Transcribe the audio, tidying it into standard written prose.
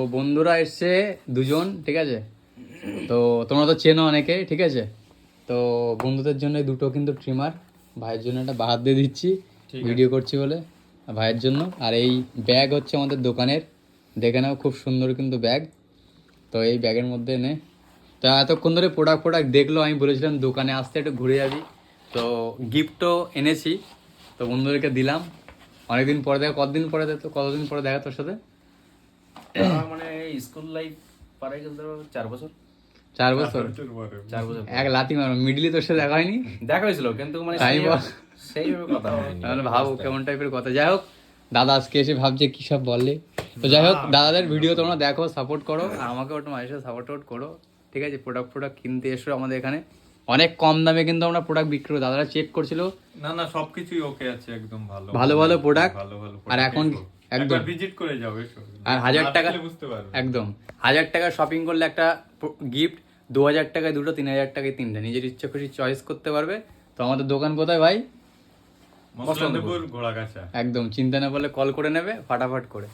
তো বন্ধুরা এসছে দুজন, ঠিক আছে। তো তোমরা তো চেনো অনেকে, ঠিক আছে। তো বন্ধুদের জন্য দুটো কিন্তু ট্রিমার, ভাইয়ের জন্য একটা বাহাত দিয়ে দিচ্ছি ভিডিও করছি বলে, ভাইয়ের জন্য। আর এই ব্যাগ হচ্ছে আমাদের দোকানের, দেখে নাও খুব সুন্দর কিন্তু ব্যাগ। তো এই ব্যাগের মধ্যে নে। তো এতক্ষণ ধরে প্রোডাক্ট দেখলো, আমি বলেছিলাম দোকানে আসতে একটু ঘুরে যাবি, তো গিফটও এনেছি, তো বন্ধুদেরকে দিলাম। অনেকদিন পরে দেখা, কতদিন পরে দেখা তোর সাথে? মানে স্কুল লাইফ পারে গেল 4 বছর। 4 বছর? 4 বছর এক লাথি মারো, মিডলি তোর সাথে দেখা হয়নি? দেখা হয়েছিল কিন্তু মানে সেইভাবে কথা হয়নি। তাহলে ভাবো কেমন টাইপের কথা। যাই হোক, দাদা আজকে এসে ভাবছে কি সব বললে। তো যাই হোক, দাদাদের ভিডিও তোমরা দেখো, সাপোর্ট করো, আর আমাকে একটু মাঝে সাথে সাপোর্ট করো, ঠিক আছে। প্রোডাক্ট কিনতে এসো আমাদের এখানে, অনেক কম দামে কিন্তু আমরা প্রোডাক্ট বিক্রি করি। দাদারা চেক করছিল, না সবকিছুই ওকে আছে, একদম ভালো প্রোডাক্ট। ভালো আর এখন একদম একবার ভিজিট করে যাও, এসো। আর 1000 টাকা বুঝতে পারবে। একদম 1000 টাকা শপিং করলে একটা গিফট, 2000 টাকায় দুটো, 3000 টাকায় তিনটা, নিজের ইচ্ছে খুশি চয়েস করতে পারবে। তো আমাদের দোকান কোথায় ভাই? মসলানপুর ঘোড়াগাছা। একদম চিন্তা না করলে কল করে নেবে ফাটাফাট করে।